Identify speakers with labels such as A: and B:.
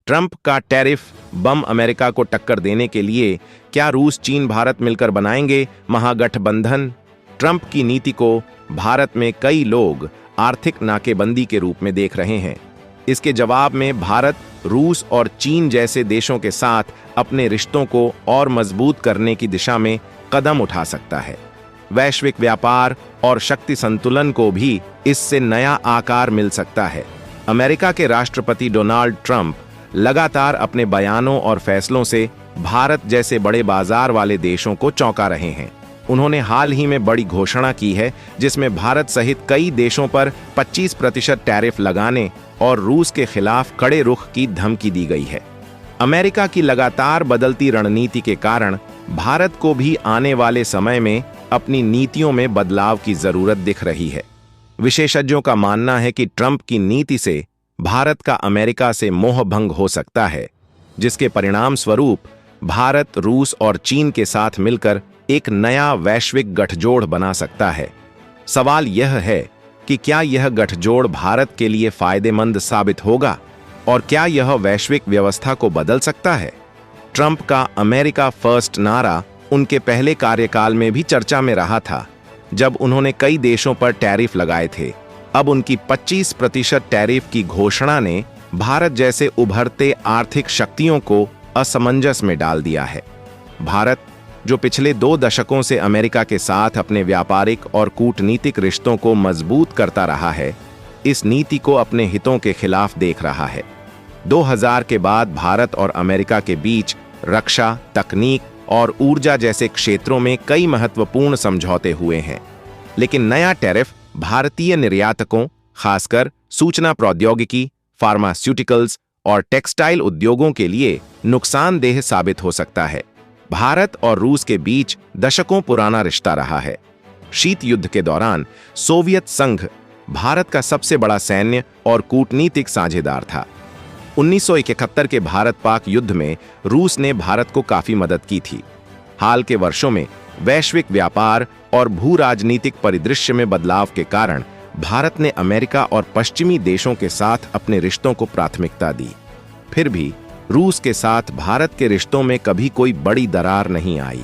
A: Trump का tariff बम America को टक्कर देने के लिए क्या रूस, चीन, भारत मिलकर बनाएंगे महागठबंधन? ट्रंप की नीति को भारत में कई लोग आर्थिक नाकेबंदी के रूप में देख रहे हैं। इसके जवाब में भारत रूस और चीन जैसे देशों के साथ अपने रिश्तों को और मजबूत करने की दिशा में कदम उठा सकता है। वैश्विक व्यापार और शक्ति संतुलन को भी इससे नया आकार मिल सकता है। अमेरिका के राष्ट्रपति डोनाल्ड ट्रंप लगातार अपने बयानों और फैसलों से भारत जैसे बड़े बाजार वाले देशों को चौंका रहे हैं। उन्होंने हाल ही में बड़ी घोषणा की है जिसमें भारत सहित कई देशों पर 25% टैरिफ लगाने और रूस के खिलाफ कड़े रुख की धमकी दी गई है। अमेरिका की लगातार बदलती रणनीति के कारण भारत को भी आने वाले समय में अपनी नीतियों में बदलाव की जरूरत दिख रही है। विशेषज्ञों का मानना है कि ट्रंप की नीति से भारत का अमेरिका से मोह भंग हो सकता है, जिसके परिणाम स्वरूप भारत रूस और चीन के साथ मिलकर एक नया वैश्विक गठजोड़ बना सकता है। सवाल यह है कि क्या यह गठजोड़ भारत के लिए फायदेमंद साबित होगा और क्या यह वैश्विक व्यवस्था को बदल सकता है? ट्रंप का अमेरिका फर्स्ट नारा उनके पहले कार्यकाल में भी चर्चा में रहा था, जब उन्होंने कई देशों पर टैरिफ लगाए थे। अब उनकी 25% टैरिफ की घोषणा ने भारत जैसे उभरते आर्थिक शक्तियों को असमंजस में डाल दिया है। भारत, जो पिछले 2 दशकों से अमेरिका के साथ अपने व्यापारिक और कूटनीतिक रिश्तों को मजबूत करता रहा है, इस नीति को अपने हितों के खिलाफ देख रहा है। 2000 के बाद भारत और अमेरिका के बीच रक्षा, तकनीक और ऊर्जा जैसे क्षेत्रों में कई महत्वपूर्ण समझौते हुए हैं, लेकिन नया टैरिफ भारतीय निर्यातकों, खासकर सूचना प्रौद्योगिकी, फार्मास्यूटिकल्स और टेक्सटाइल उद्योगों के लिए नुकसानदेह साबित हो सकता है। भारत और रूस के बीच दशकों पुराना रिश्ता रहा है। शीत युद्ध के दौरान सोवियत संघ भारत का सबसे बड़ा सैन्य और कूटनीतिक साझेदार था। 1971 के भारत-पाक युद्ध में रूस ने भारत को काफी मदद की थी। हाल के वर्षों में वैश्विक व्यापार और भू राजनीतिक परिदृश्य में बदलाव के कारण भारत ने अमेरिका और पश्चिमी देशों के साथ अपने रिश्तों को प्राथमिकता दी। फिर भी रूस के साथ भारत के रिश्तों में कभी कोई बड़ी दरार नहीं आई।